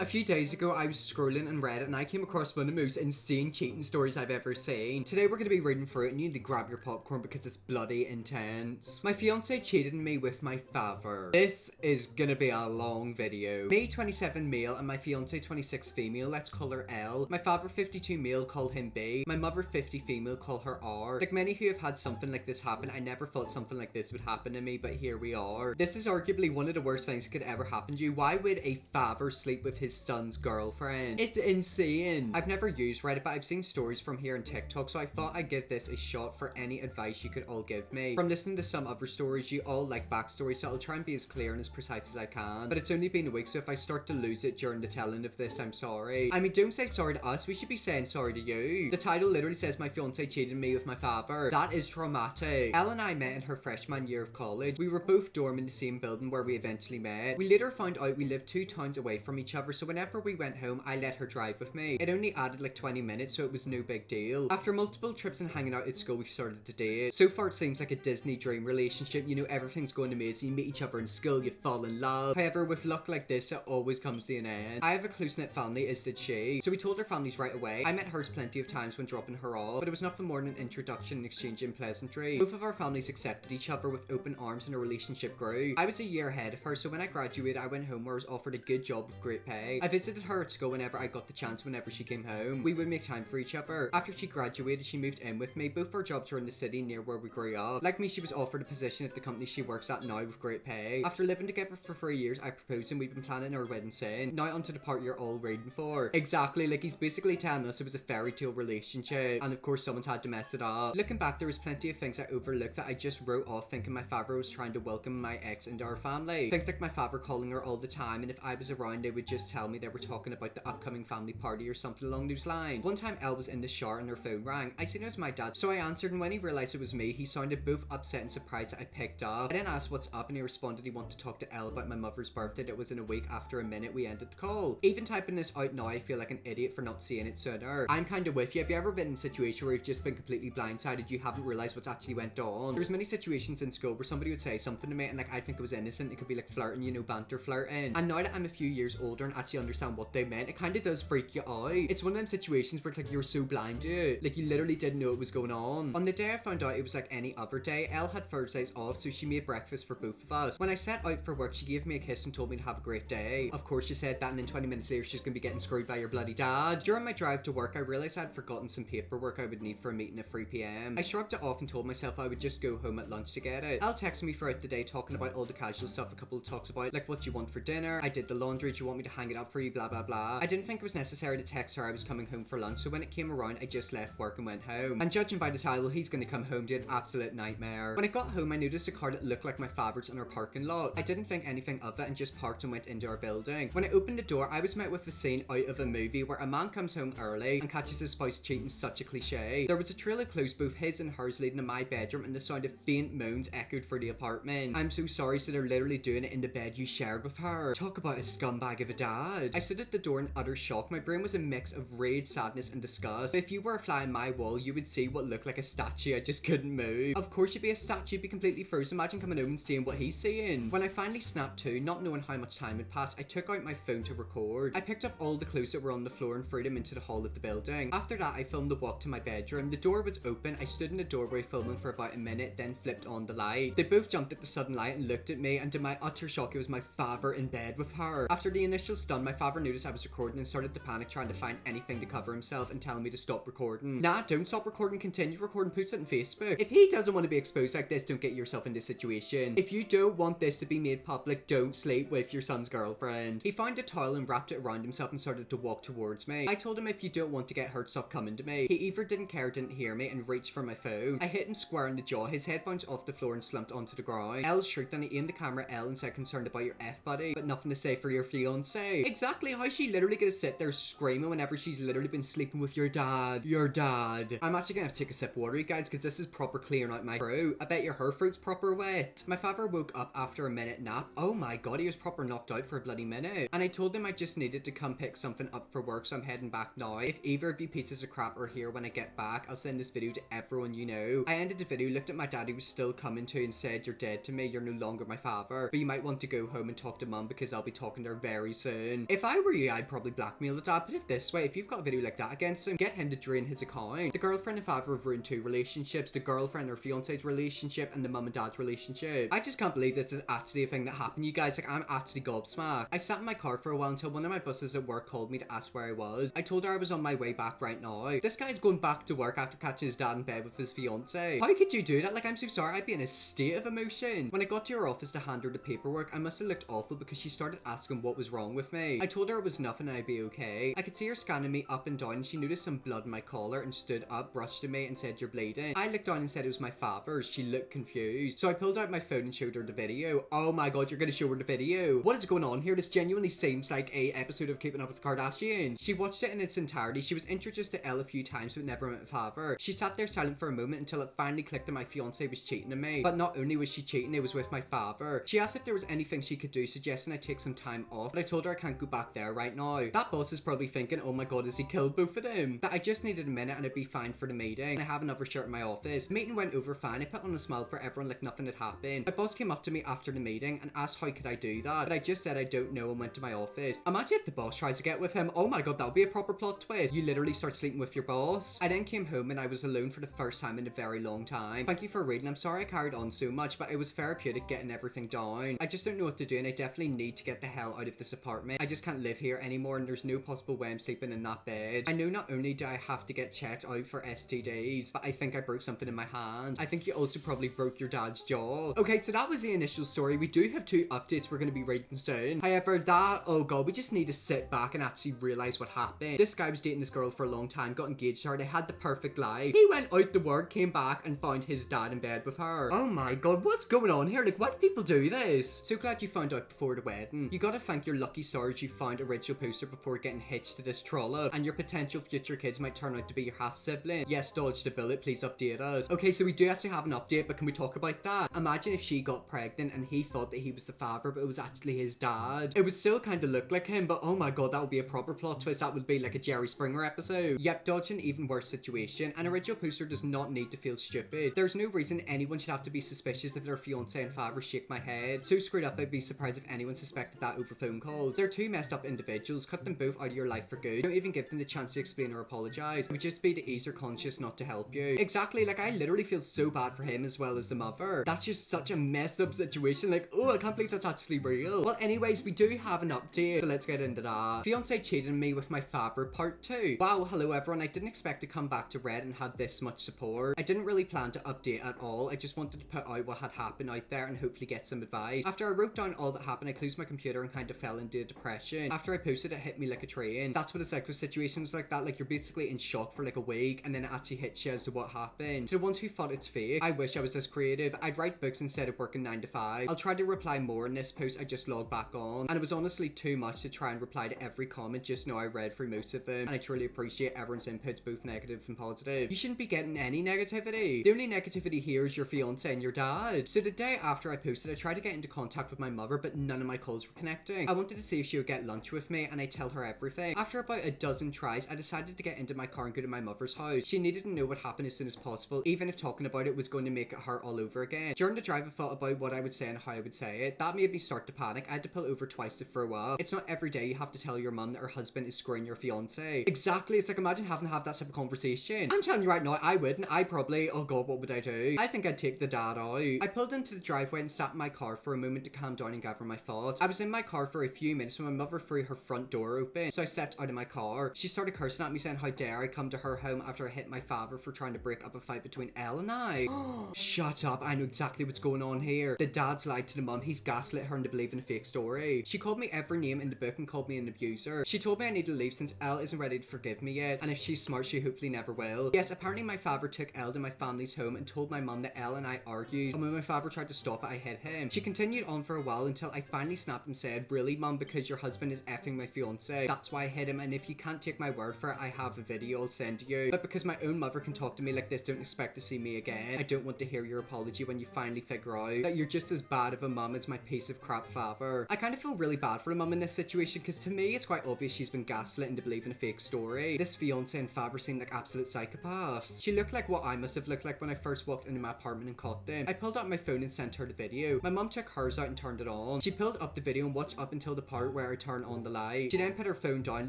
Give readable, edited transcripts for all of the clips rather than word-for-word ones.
A few days ago, I was scrolling on Reddit and I came across one of the most insane cheating stories I've ever seen. Today we're going to be reading through it and you need to grab your popcorn because it's bloody intense. My fiance cheated on me with my father. This is going to be a long video. Me 27 male and my fiance 26 female, let's call her L. My father 52 male, call him B. My mother 50 female, call her R. Like many who have had something like this happen, I never thought something like this would happen to me, but here we are. This is arguably one of the worst things that could ever happen to you. Why would a father sleep with his son's girlfriend? It's insane. I've never used Reddit, but I've seen stories from here on TikTok, so I thought I'd give this a shot for any advice you could all give me. From listening to some other stories, you all like backstory, so I'll try and be as clear and as precise as I can. But it's only been a week, so if I start to lose it during the telling of this, I'm sorry. I mean, don't say sorry to us, we should be saying sorry to you. The title literally says my fiance cheated me with my father. That is traumatic. Elle and I met in her freshman year of college. We were both dorm in the same building where we eventually met. We later found out we lived 2 towns away from each other, so whenever we went home, I let her drive with me. It only added like 20 minutes, so it was no big deal. After multiple trips and hanging out at school, we started to date. So far, it seems like a Disney dream relationship. You know, everything's going amazing. You meet each other in school, you fall in love. However, with luck like this, it always comes to an end. I have a close-knit family, as did she. So we told our families right away. I met hers plenty of times when dropping her off, but it was nothing more than an introduction and exchanging pleasantry. Both of our families accepted each other with open arms and a relationship grew. I was a year ahead of her, so when I graduated, I went home where I was offered a good job with great pay. I visited her at school whenever I got the chance. Whenever she came home, we would make time for each other. After she graduated, she moved in with me. Both our jobs were in the city near where we grew up. Like me, she was offered a position at the company she works at now with great pay. After living together for 3 years, I proposed and we've been planning our wedding soon. Now onto the part you're all waiting for. Exactly, like he's basically telling us it was a fairy tale relationship, and of course someone's had to mess it up. Looking back, there was plenty of things I overlooked that I just wrote off, thinking my father was trying to welcome my ex into our family. Things like my father calling her all the time, and if I was around, they would just tell me they were talking about the upcoming family party or something along those lines. One time, Elle was in the shower and her phone rang. I seen it was my dad, so I answered, and when he realized it was me, he sounded both upset and surprised that I picked up. I then asked what's up, and he responded he wanted to talk to Elle about my mother's birthday. It was in a week. After a minute, we ended the call. Even typing this out now, I feel like an idiot for not seeing it sooner. I'm kind of with you. Have you ever been in a situation where you've just been completely blindsided, you haven't realized what's actually went on? There's many situations in school where somebody would say something to me and like I'd think it was innocent. It could be like flirting, you know, banter flirting. And now that I'm a few years older and actually understand what they meant, it kind of does freak you out. It's one of them situations where it's like you're so blind to it, like you literally didn't know it was going on. On the day I found out, it was like any other day. Elle had Thursdays off, so she made breakfast for both of us. When I set out for work, she gave me a kiss and told me to have a great day. Of course she said that, and then 20 minutes later she's gonna be getting screwed by your bloody dad. During my drive to work, I realized I'd forgotten some paperwork I would need for a meeting at 3 p.m. I shrugged it off and told myself I would just go home at lunch to get it. Elle texted me throughout the day talking about all the casual stuff. A couple of talks about like what you want for dinner. I did the laundry. Do you want me to hang it up for you? Blah blah blah. I didn't think it was necessary to text her I was coming home for lunch, so when it came around, I just left work and went home. And judging by the title, he's gonna come home to an absolute nightmare. When I got home, I noticed a car that looked like my father's in our parking lot. I didn't think anything of it and just parked and went into our building. When I opened the door, I was met with a scene out of a movie where a man comes home early and catches his spouse cheating. Such a cliche. There was a trail of clothes, both his and hers, leading to my bedroom, and the sound of faint moans echoed through the apartment. I'm so sorry, so they're literally doing it in the bed you shared with her. Talk about a scumbag of a dad. I stood at the door in utter shock. My brain was a mix of rage, sadness, and disgust. If you were a fly on my wall, you would see what looked like a statue. I just couldn't move. Of course you'd be a statue, you'd be completely frozen. Imagine coming home and seeing what he's seeing. When I finally snapped to, not knowing how much time had passed, I took out my phone to record. I picked up all the clothes that were on the floor and threw them into the hall of the building. After that, I filmed the walk to my bedroom. The door was open. I stood in the doorway filming for about a minute, then flipped on the light. They both jumped at the sudden light and looked at me, and to my utter shock, it was my father in bed with her. After the initial stun, my father noticed I was recording and started to panic, trying to find anything to cover himself and telling me to stop recording. Nah, don't stop recording, continue recording, post it on Facebook. If he doesn't want to be exposed like this, don't get yourself in this situation. If you don't want this to be made public, don't sleep with your son's girlfriend. He found a towel and wrapped it around himself and started to walk towards me. I told him if you don't want to get hurt, stop coming to me. He either didn't care, didn't hear me, and reached for my phone. I hit him square in the jaw. His head bounced off the floor and slumped onto the ground. Elle shrieked and he aimed the camera at Elle and said, concerned about your F buddy, but nothing to say for your fiance. Exactly, how she literally gonna sit there screaming whenever she's literally been sleeping with your dad. Your dad. I'm actually gonna have to take a sip of water, you guys, because this is proper clearing out my throat. I bet your her fruit's proper wet. My father woke up after a minute nap. Oh my god, he was proper knocked out for a bloody minute. And I told him I just needed to come pick something up for work, so I'm heading back now. If either of you pieces of crap are here when I get back, I'll send this video to everyone you know. I ended the video, looked at my dad, he was still coming to, and said, you're dead to me, you're no longer my father, but you might want to go home and talk to mum because I'll be talking to her very soon. soon. If I were you, I'd probably blackmail the dad. Put it this way, if you've got a video like that against him, get him to drain his account. The girlfriend and father have ruined 2 relationships, the girlfriend or fiance's relationship and the mum and dad's relationship. I just can't believe this is actually a thing that happened, you guys. Like, I'm actually gobsmacked. I sat in my car for a while until one of my bosses at work called me to ask where I was. I told her I was on my way back right now. This guy's going back to work after catching his dad in bed with his fiance. How could you do that? Like, I'm so sorry. I'd be in a state of emotion. When I got to her office to hand her the paperwork, I must have looked awful because she started asking what was wrong with me. I told her it was nothing and I'd be okay. I could see her scanning me up and down and she noticed some blood in my collar and stood up, brushed to me and said, "You're bleeding." I looked down and said it was my father's. She looked confused. So I pulled out my phone and showed her the video. Oh my god, you're gonna show her the video? What is going on here? This genuinely seems like a episode of Keeping Up with the Kardashians. She watched it in its entirety. She was introduced to Elle a few times but never met father. She sat there silent for a moment until it finally clicked that my fiance was cheating on me. But not only was she cheating, it was with my father. She asked if there was anything she could do, suggesting I take some time off, but I told her I can't go back there right now. That boss is probably thinking, oh my god, has he killed both of them? That I just needed a minute and it'd be fine for the meeting. I have another shirt in my office. The meeting went over fine. I put on a smile for everyone like nothing had happened. My boss came up to me after the meeting and asked how could I do that, but I just said I don't know and went to my office. Imagine if the boss tries to get with him. Oh my god, that would be a proper plot twist. You literally start sleeping with your boss. I then came home and I was alone for the first time in a very long time. Thank you for reading. I'm sorry I carried on so much, but it was therapeutic getting everything down. I just don't know what to do and I definitely need to get the hell out of this apartment. I just can't live here anymore and there's no possible way I'm sleeping in that bed. I know not only do I have to get checked out for STDs, but I think I broke something in my hand. I think you also probably broke your dad's jaw. Okay, so that was the initial story. We do have 2 updates we're going to be reading soon. However, oh god, we just need to sit back and actually realize what happened. This guy was dating this girl for a long time, got engaged to her, they had the perfect life. He went out to work, came back and found his dad in bed with her. Oh my god, what's going on here? Like, why do people do this? So glad you found out before the wedding. You gotta thank your lucky stars you found a original poster before getting hitched to this trollop, and your potential future kids might turn out to be your half sibling. Yes, dodged a bullet, please update us. Okay, so we do actually have an update, but can we talk about that? Imagine if she got pregnant and he thought that he was the father, but it was actually his dad. It would still kind of look like him, but oh my god, that would be a proper plot twist. That would be like a Jerry Springer episode. Yep, dodge an even worse situation. An original poster does not need to feel stupid. There's no reason anyone should have to be suspicious if their fiance and father. Shake my head. So screwed up, I'd be surprised if anyone suspected that over phone calls. They're 2 messed up individuals. Cut them both out of your life for good. Don't even give them the chance to explain or apologize. It would just be to ease their conscience, not to help you. Exactly, like I literally feel so bad for him as well as the mother. That's just such a messed up situation. Like, oh, I can't believe that's actually real. Well, anyways, we do have an update, so let's get into that. Fiance cheated on me with my father, part 2. Wow, hello everyone. I didn't expect to come back to Red and have this much support. I didn't really plan to update at all. I just wanted to put out what had happened out there and hopefully get some advice. After I wrote down all that happened, I closed my computer and kind of fell into depression. After I posted, it hit me like a train. That's what it's like with situations like that. Like, you're basically in shock for like a week and then it actually hits you as to what happened. To the ones who thought it's fake, I wish I was this creative. I'd write books instead of working 9 to 5. I'll try to reply more in this post I just logged back on, and it was honestly too much to try and reply to every comment. Just know I read through most of them and I truly appreciate everyone's inputs, both negative and positive. You shouldn't be getting any negativity. The only negativity here is your fiance and your dad. So the day after I posted, I tried to get into contact with my mother, but none of my calls were connecting. I wanted to see if she would get lunch with me and I tell her everything. After about a dozen tries, I decided to get into my car and go to my mother's house. She needed to know what happened as soon as possible, even if talking about it was going to make it hurt all over again. During the drive, I thought about what I would say and how I would say it. That made me start to panic. I had to pull over twice to throw up. It's not every day you have to tell your mum that her husband is screwing your fiance. Exactly, it's like, imagine having to have that type of conversation. I'm telling you right now, I wouldn't. I probably, oh god, what would I do? I think I'd take the dad out. I pulled into the driveway and sat in my car for a moment to calm down and gather my thoughts. I was in my car for a few minutes when my mother threw her front door open, so I stepped out of my car. She started cursing at me, saying how dare I come to her home after I hit my father for trying to break up a fight between Elle and I. Shut up, I know exactly what's going on here. The dad's lied to the mum. He's gaslit her into believing a fake story. She called me every name in the book and called me an abuser. She told me I need to leave since Elle isn't ready to forgive me yet, and if she's smart, she hopefully never will. Yes, apparently my father took Elle to my family's home and told my mum that Elle and I argued, and when my father tried to stop it, I hit him. She continued on for a while until I finally snapped and said, really mum, because your husband is effing my fiance. That's why I hit him, and if you can't take my word for it, I have a video I'll send to you. But because my own mother can talk to me like this, don't expect to see me again. I don't want to hear your apology when you finally figure out that you're just as bad of a mum as my piece of crap father. I kind of feel really bad for the mum in this situation, because to me it's quite obvious she's been gaslit into believing a fake story. This fiance and father seem like absolute psychopaths. She looked like what I must have looked like when I first walked into my apartment and caught them. I pulled out my phone and sent her the video. My mum took hers out and turned it on. She pulled up the video and watched up until the part where where I turned on the light. She then put her phone down,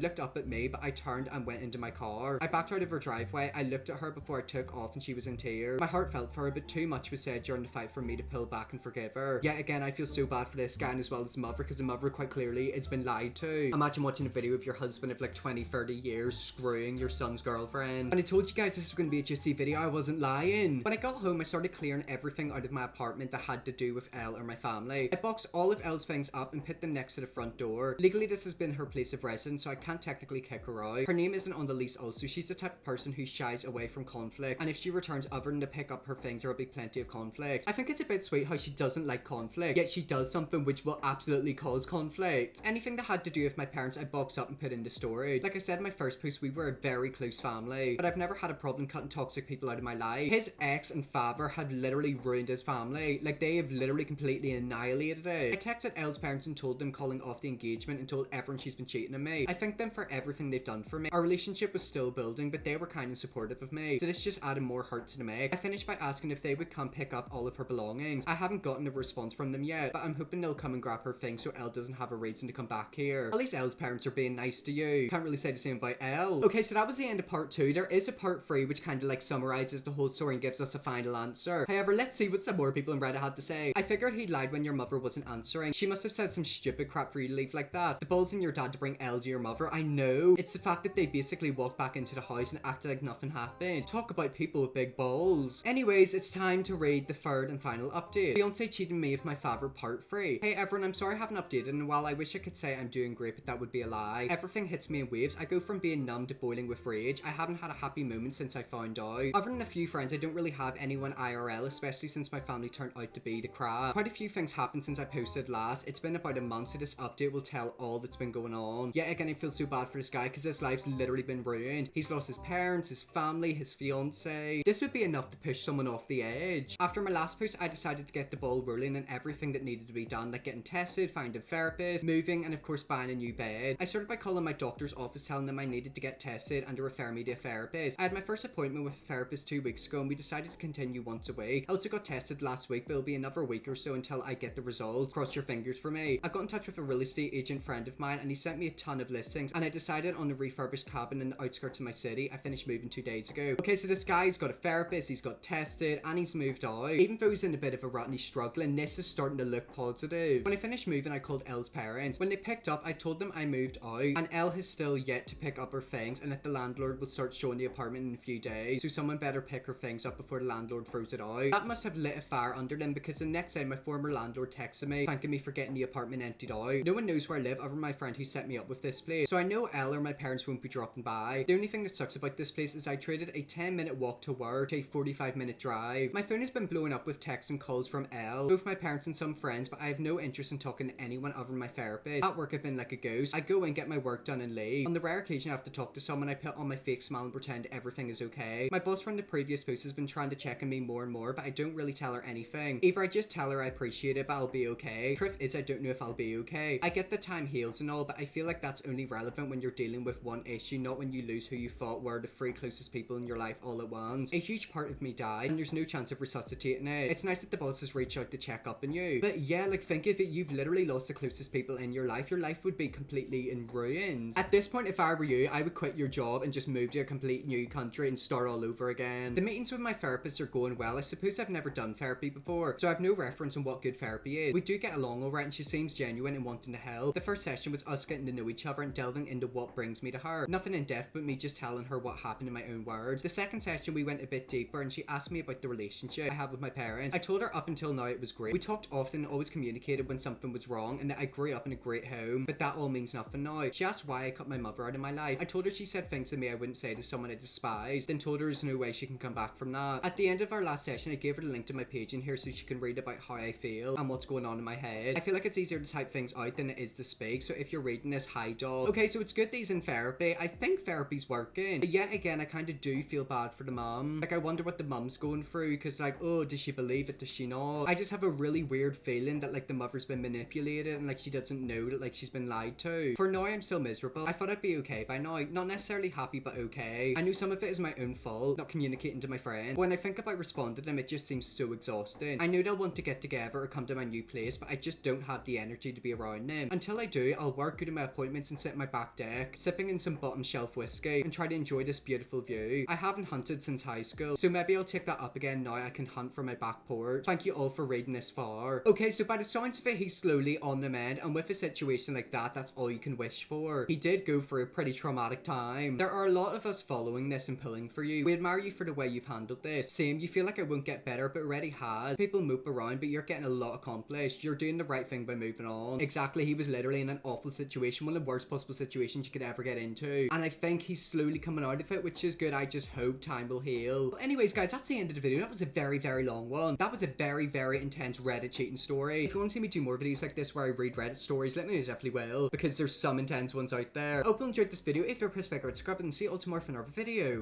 looked up at me, but I turned and went into my car. I backed out of her driveway. I looked at her before I took off and she was in tears. My heart felt for her, but too much was said during the fight for me to pull back and forgive her. Yet again, I feel so bad for this guy and as well as the mother, because the mother quite clearly it's been lied to. Imagine watching a video of your husband of like 20-30 years screwing your son's girlfriend. And I told you guys this was going to be a juicy video, I wasn't lying. When I got home, I started clearing everything out of my apartment that had to do with Elle or my family. I boxed all of Elle's things up and put them next to the front door. Legally, this has been her place of residence, so I can't technically kick her out. Her name isn't on the lease also. She's the type of person who shies away from conflict, and if she returns other than to pick up her things, there will be plenty of conflict. I think it's a bit sweet how she doesn't like conflict, yet she does something which will absolutely cause conflict. Anything that had to do with my parents, I boxed up and put into storage. Like I said in my first post, we were a very close family, but I've never had a problem cutting toxic people out of my life. His ex and father had literally ruined his family. Like, they have literally completely annihilated it. I texted Elle's parents and told them calling off the engagement and told everyone she's been cheating on me. I thank them for everything they've done for me. Our relationship was still building, but they were kind of supportive of me, so this just added more hurt to the mix. I finished by asking if they would come pick up all of her belongings. I haven't gotten a response from them yet, but I'm hoping they'll come and grab her things so Elle doesn't have a reason to come back here. At least Elle's parents are being nice to you. Can't really say the same about Elle. Okay, so that was the end of part 2. There is a part 3 which kind of like summarizes the whole story and gives us a final answer. However, let's see what some more people in Reddit had to say. I figured he lied when your mother wasn't answering. She must have said some stupid crap for you to leave like that. The balls in your dad to bring Elle to your mother. I know. It's the fact that they basically walked back into the house and acted like nothing happened. Talk about people with big balls. Anyways, it's time to read the third and final update. Beyonce cheated me with my father part 3. Hey everyone, I'm sorry I haven't updated in a while. I wish I could say I'm doing great, but that would be a lie. Everything hits me in waves. I go from being numb to boiling with rage. I haven't had a happy moment since I found out. Other than a few friends, I don't really have anyone IRL, especially since my family turned out to be the crap. Quite a few things happened since I posted last. It's been about a month, so this update will tell all that's been going on. Yet again, I feel so bad for this guy because his life's literally been ruined. He's lost his parents, his family, his fiance. This would be enough to push someone off the edge. After my last post, I decided to get the ball rolling and everything that needed to be done, like getting tested, finding therapists, moving, and of course buying a new bed. I started by calling my doctor's office telling them I needed to get tested and to refer me to a therapist. I had my first appointment with a therapist 2 weeks ago and we decided to continue once a week. I also got tested last week, but it'll be another week or so until I get the results. Cross your fingers for me. I got in touch with a real estate agent friend of mine and he sent me a ton of listings and I decided on a refurbished cabin in the outskirts of my city. I finished moving 2 days ago. Okay, so this guy's got a therapist, he's got tested, and he's moved out. Even though he's in a bit of a rut and he's struggling, this is starting to look positive. When I finished moving, I called Elle's parents. When they picked up, I told them I moved out and Elle has still yet to pick up her things and that the landlord will start showing the apartment in a few days, so someone better pick her things up before the landlord throws it out. That must have lit a fire under them because the next day my former landlord texted me thanking me for getting the apartment emptied out. No one knows where I live other than my friend who set me up with this place, so I know Elle or my parents won't be dropping by. The only thing that sucks about this place is I traded a 10-minute walk to work to a 45-minute drive. My phone has been blowing up with texts and calls from Elle, both my parents and some friends, but I have no interest in talking to anyone other than my therapist. At work I've been like a ghost. I go and get my work done and leave. On the rare occasion I have to talk to someone, I put on my fake smile and pretend everything is okay. My boss from the previous post has been trying to check on me more and more, but I don't really tell her anything. Either I just tell her I appreciate it but I'll be okay. Truth is I don't know if I'll be okay. I get the time heals and all, but I feel like that's only relevant when you're dealing with one issue, not when you lose who you thought were the 3 closest people in your life all at once. A huge part of me died and there's no chance of resuscitating it. It's nice that the bosses reach out to check up on you, but yeah, like think of it, you've literally lost the closest people in your life would be completely in ruins. At this point, if I were you, I would quit your job and just move to a complete new country and start all over again. The meetings with my therapist are going well. I suppose I've never done therapy before, so I have no reference on what good therapy is. We do get along alright and she seems genuine and wanting to help. The first session was us getting to know each other and delving into what brings me to her. Nothing in depth, but me just telling her what happened in my own words. The second session we went a bit deeper and she asked me about the relationship I have with my parents. I told her up until now it was great. We talked often and always communicated when something was wrong and that I grew up in a great home, but that all means nothing now. She asked why I cut my mother out of my life. I told her she said things to me I wouldn't say to someone I despise, then told her there's no way she can come back from that. At the end of our last session I gave her the link to my page in here so she can read about how I feel and what's going on in my head. I feel like it's easier to type things out than it is to speak, so if you're reading this, hi dog. Okay, so it's good that he's in therapy. I think therapy's working, but yet again I kind of do feel bad for the mum. Like I wonder what the mum's going through, because like, oh, does she believe it, does she not? I just have a really weird feeling that like the mother's been manipulated and like she doesn't know that like she's been lied to. For now I'm still miserable. I thought I'd be okay by now. Not necessarily happy, but okay. I knew some of it is my own fault, not communicating to my friend. When I think about responding to them, it just seems so exhausting. I know they'll want to get together or come to my new place, but I just don't have the energy to be around them. until I do, I'll work, go to my appointments and sit in my back deck, sipping in some bottom shelf whiskey and try to enjoy this beautiful view. I haven't hunted since high school, so maybe I'll take that up again now I can hunt from my back porch. Thank you all for reading this far. Okay, so by the sounds of it, he's slowly on the mend, and with a situation like that, that's all you can wish for. He did go through a pretty traumatic time. There are a lot of us following this and pulling for you. We admire you for the way you've handled this. Same, you feel like it won't get better, but already has. People mope around, but you're getting a lot accomplished. You're doing the right thing by moving on. Exactly, he was literally in an awful situation, one of the worst possible situations you could ever get into. And I think he's slowly coming out of it, which is good. I just hope time will heal. Well, anyways, guys, that's the end of the video. That was a very, very long one. That was a very, very intense Reddit cheating story. If you want to see me do more videos like this where I read Reddit stories, let me know, definitely will, because there's some intense ones out there. I hope you enjoyed this video. If you're a prospector, subscribe and see you all tomorrow for another video.